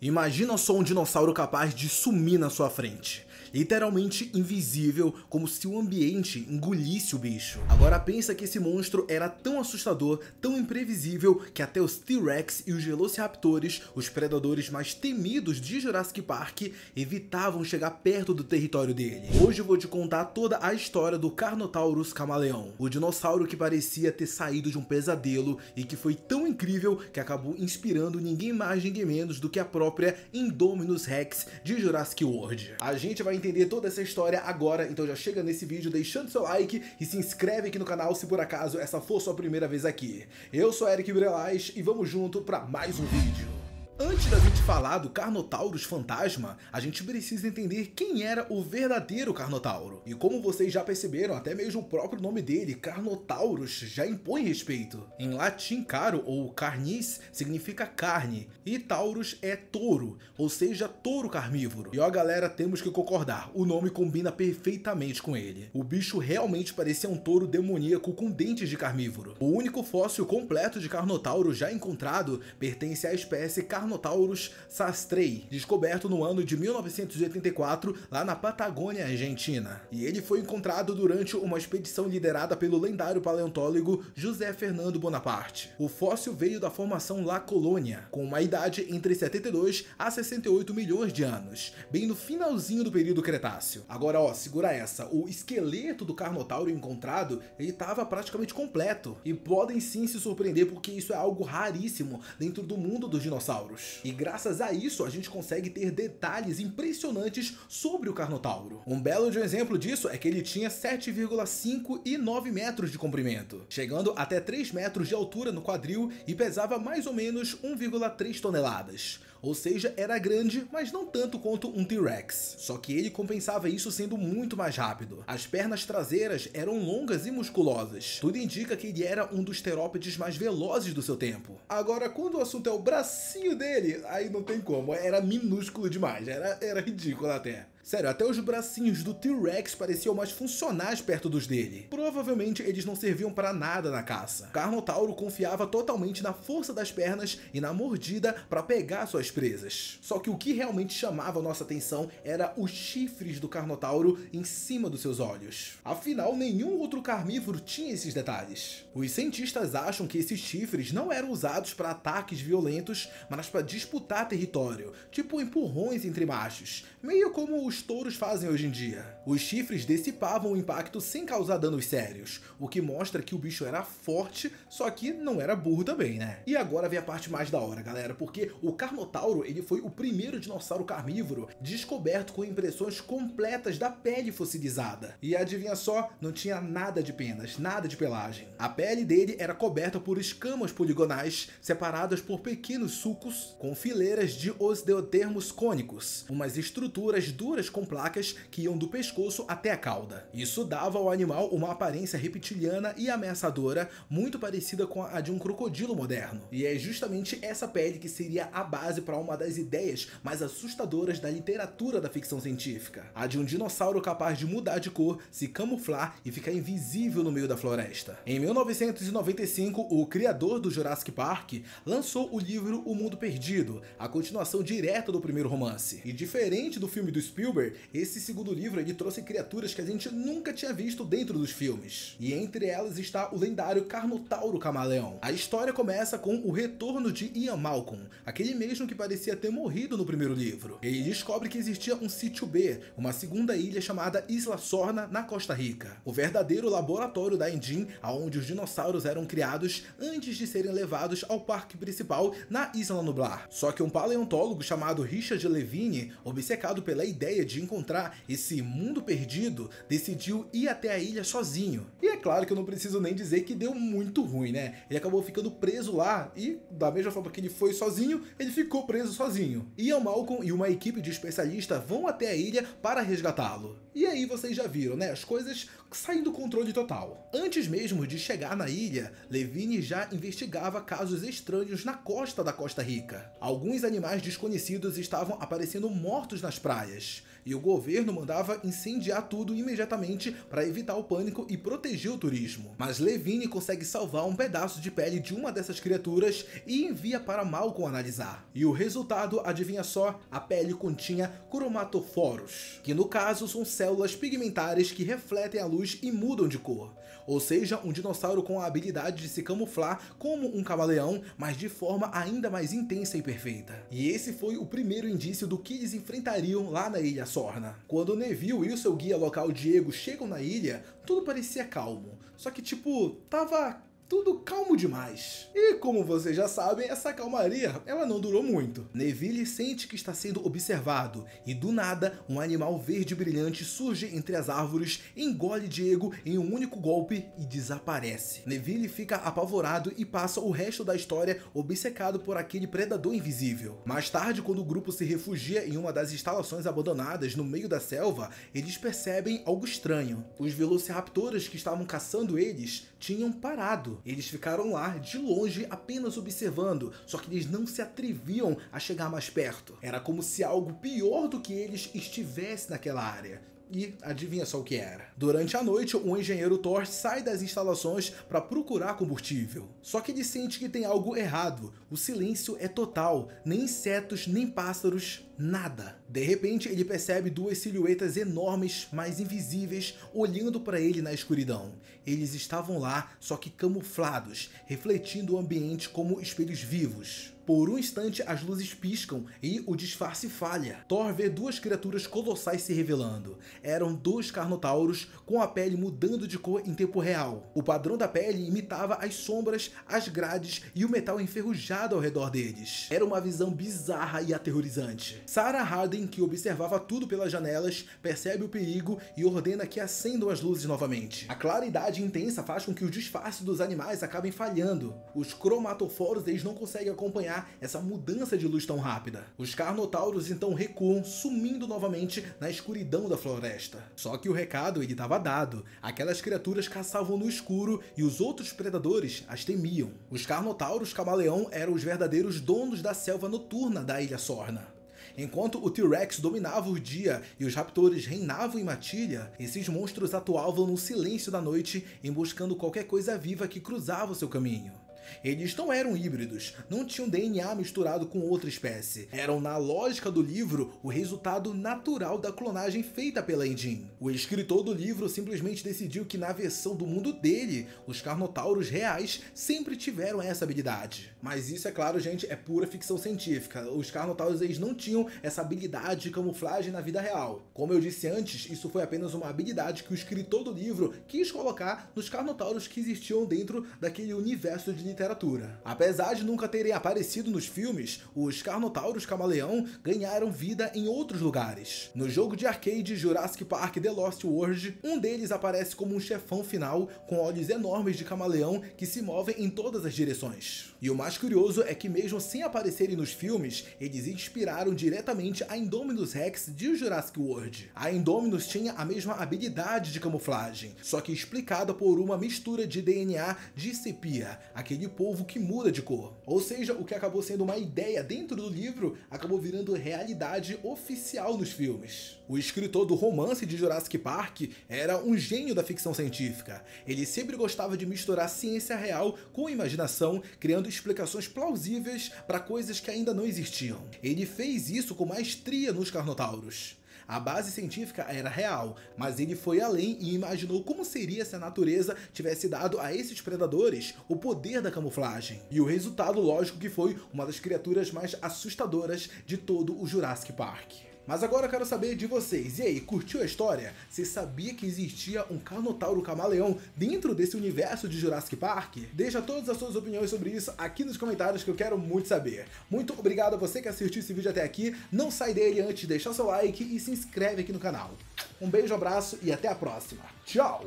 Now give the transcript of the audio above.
Imagina só um dinossauro capaz de sumir na sua frente. Literalmente invisível, como se o ambiente engolisse o bicho. Agora pensa que esse monstro era tão assustador, tão imprevisível, que até os T-Rex e os Velociraptors, os predadores mais temidos de Jurassic Park, evitavam chegar perto do território dele. Hoje eu vou te contar toda a história do Carnotaurus camaleão, o dinossauro que parecia ter saído de um pesadelo e que foi tão incrível que acabou inspirando ninguém mais, ninguém menos do que a própria Indominus Rex de Jurassic World. A gente vai entender toda essa história agora, então já chega nesse vídeo deixando seu like e se inscreve aqui no canal se por acaso essa for sua primeira vez aqui. Eu sou Eric Brelas e vamos junto para mais um vídeo. Antes da gente falar do Carnotaurus fantasma, a gente precisa entender quem era o verdadeiro Carnotauro. E como vocês já perceberam, até mesmo o próprio nome dele, Carnotaurus, já impõe respeito. Em latim, caro ou carnis significa carne, e taurus é touro, ou seja, touro carnívoro. E ó galera, temos que concordar, o nome combina perfeitamente com ele. O bicho realmente parecia um touro demoníaco com dentes de carnívoro. O único fóssil completo de Carnotauro já encontrado pertence à espécie Carnotaurus sastrei, descoberto no ano de 1984 lá na Patagônia, Argentina. E ele foi encontrado durante uma expedição liderada pelo lendário paleontólogo José Fernando Bonaparte. O fóssil veio da formação La Colônia, com uma idade entre 72 a 68 milhões de anos, bem no finalzinho do período Cretáceo. Agora ó, segura essa, o esqueleto do Carnotauro encontrado, ele estava praticamente completo, e podem sim se surpreender porque isso é algo raríssimo dentro do mundo dos dinossauros. E graças a isso a gente consegue ter detalhes impressionantes sobre o Carnotauro. Um belo de um exemplo disso é que ele tinha 7,5 e 9 metros de comprimento, chegando até 3 metros de altura no quadril e pesava mais ou menos 1,3 toneladas. Ou seja, era grande, mas não tanto quanto um T-Rex. Só que ele compensava isso sendo muito mais rápido. As pernas traseiras eram longas e musculosas. Tudo indica que ele era um dos terópodes mais velozes do seu tempo. Agora, quando o assunto é o bracinho dele, aí não tem como. Era minúsculo demais, era ridículo até. Sério, até os bracinhos do T-Rex pareciam mais funcionais perto dos dele. Provavelmente eles não serviam para nada na caça. Carnotauro confiava totalmente na força das pernas e na mordida para pegar suas presas. Só que o que realmente chamava nossa atenção era os chifres do Carnotauro em cima dos seus olhos. Afinal, nenhum outro carnívoro tinha esses detalhes. Os cientistas acham que esses chifres não eram usados para ataques violentos, mas para disputar território, tipo empurrões entre machos, meio como os touros fazem hoje em dia. Os chifres dissipavam o impacto sem causar danos sérios, o que mostra que o bicho era forte, só que não era burro também, né? E agora vem a parte mais da hora, galera, porque o Carnotauro ele foi o primeiro dinossauro carnívoro descoberto com impressões completas da pele fossilizada. E adivinha só, não tinha nada de penas, nada de pelagem. A pele dele era coberta por escamas poligonais separadas por pequenos sulcos com fileiras de osteodermos cônicos, umas estruturas duras com placas que iam do pescoço até a cauda. Isso dava ao animal uma aparência reptiliana e ameaçadora, muito parecida com a de um crocodilo moderno. E é justamente essa pele que seria a base para uma das ideias mais assustadoras da literatura da ficção científica, a de um dinossauro capaz de mudar de cor, se camuflar e ficar invisível no meio da floresta. Em 1995, o criador do Jurassic Park lançou o livro O Mundo Perdido, a continuação direta do primeiro romance. E diferente do filme do Spielberg, esse segundo livro ele trouxe criaturas que a gente nunca tinha visto dentro dos filmes. E entre elas está o lendário Carnotauro camaleão. A história começa com o retorno de Ian Malcolm, aquele mesmo que parecia ter morrido no primeiro livro. Ele descobre que existia um sítio B, uma segunda ilha chamada Isla Sorna, na Costa Rica. O verdadeiro laboratório da Engine, onde os dinossauros eram criados antes de serem levados ao parque principal na Isla Nublar. Só que um paleontólogo chamado Richard Levine, obcecado pela ideia de encontrar esse mundo perdido, decidiu ir até a ilha sozinho. E é claro que eu não preciso nem dizer que deu muito ruim, né? Ele acabou ficando preso lá e, da mesma forma que ele foi sozinho, ele ficou preso sozinho. Ian Malcolm e uma equipe de especialistas vão até a ilha para resgatá-lo. E aí vocês já viram, né? As coisas saem do controle total. Antes mesmo de chegar na ilha, Levine já investigava casos estranhos na costa da Costa Rica. Alguns animais desconhecidos estavam aparecendo mortos nas praias. e o governo mandava incendiar tudo imediatamente para evitar o pânico e proteger o turismo. Mas Levine consegue salvar um pedaço de pele de uma dessas criaturas e envia para Malcolm analisar. E o resultado, adivinha só? A pele continha cromatoforos, que no caso são células pigmentares que refletem a luz e mudam de cor. Ou seja, um dinossauro com a habilidade de se camuflar como um camaleão, mas de forma ainda mais intensa e perfeita. E esse foi o primeiro indício do que eles enfrentariam lá na Ilha Sorna. Quando Neville e o seu guia local Diego chegam na ilha, tudo parecia calmo. Só que tava tudo calmo demais. E como vocês já sabem, essa calmaria, ela não durou muito. Neville sente que está sendo observado e do nada, um animal verde brilhante surge entre as árvores, engole Diego em um único golpe e desaparece. Neville fica apavorado e passa o resto da história obcecado por aquele predador invisível. Mais tarde, quando o grupo se refugia em uma das instalações abandonadas no meio da selva, eles percebem algo estranho. Os velociraptors que estavam caçando eles tinham parado. Eles ficaram lá, de longe, apenas observando, só que eles não se atreviam a chegar mais perto. Era como se algo pior do que eles estivesse naquela área. E adivinha só o que era. Durante a noite, o engenheiro Thor sai das instalações para procurar combustível. Só que ele sente que tem algo errado. O silêncio é total. Nem insetos, nem pássaros, nada. De repente, ele percebe duas silhuetas enormes, mas invisíveis, olhando para ele na escuridão. Eles estavam lá, só que camuflados, refletindo o ambiente como espelhos vivos. Por um instante, as luzes piscam e o disfarce falha. Thor vê duas criaturas colossais se revelando. Eram dois carnotauros com a pele mudando de cor em tempo real. O padrão da pele imitava as sombras, as grades e o metal enferrujado ao redor deles. Era uma visão bizarra e aterrorizante. Sarah Harding, que observava tudo pelas janelas, percebe o perigo e ordena que acendam as luzes novamente. A claridade intensa faz com que o disfarce dos animais acabem falhando. Os cromatoforos eles não conseguem acompanhar essa mudança de luz tão rápida. Os carnotauros então recuam, sumindo novamente na escuridão da floresta. Só que o recado ele estava dado. Aquelas criaturas caçavam no escuro e os outros predadores as temiam. Os carnotauros camaleão eram os verdadeiros donos da selva noturna da Ilha Sorna. Enquanto o T-Rex dominava o dia e os raptores reinavam em Matilha, esses monstros atuavam no silêncio da noite, emboscando qualquer coisa viva que cruzava o seu caminho. Eles não eram híbridos, não tinham DNA misturado com outra espécie. Eram, na lógica do livro, o resultado natural da clonagem feita pela Engine. O escritor do livro simplesmente decidiu que na versão do mundo dele, os carnotauros reais sempre tiveram essa habilidade. Mas isso, é claro, gente, é pura ficção científica. Os carnotauros eles não tinham essa habilidade de camuflagem na vida real. Como eu disse antes, isso foi apenas uma habilidade que o escritor do livro quis colocar nos carnotauros que existiam dentro daquele universo de literatura. Apesar de nunca terem aparecido nos filmes, os carnotauros camaleão ganharam vida em outros lugares. No jogo de arcade Jurassic Park The Lost World, um deles aparece como um chefão final com olhos enormes de camaleão que se movem em todas as direções. E o mais curioso é que mesmo sem aparecerem nos filmes, eles inspiraram diretamente a Indominus Rex de Jurassic World. A Indominus tinha a mesma habilidade de camuflagem, só que explicada por uma mistura de DNA de sepia, aquele polvo que muda de cor. Ou seja, o que acabou sendo uma ideia dentro do livro acabou virando realidade oficial nos filmes. O escritor do romance de Jurassic Park era um gênio da ficção científica. Ele sempre gostava de misturar ciência real com imaginação, criando explicações plausíveis para coisas que ainda não existiam. Ele fez isso com maestria nos carnotauros. A base científica era real, mas ele foi além e imaginou como seria se a natureza tivesse dado a esses predadores o poder da camuflagem. E o resultado, lógico, que foi uma das criaturas mais assustadoras de todo o Jurassic Park. Mas agora eu quero saber de vocês. E aí, curtiu a história? Você sabia que existia um carnotauro camaleão dentro desse universo de Jurassic Park? Deixa todas as suas opiniões sobre isso aqui nos comentários que eu quero muito saber. Muito obrigado a você que assistiu esse vídeo até aqui. Não sai dele antes de deixar seu like e se inscreve aqui no canal. Um beijo, abraço e até a próxima. Tchau!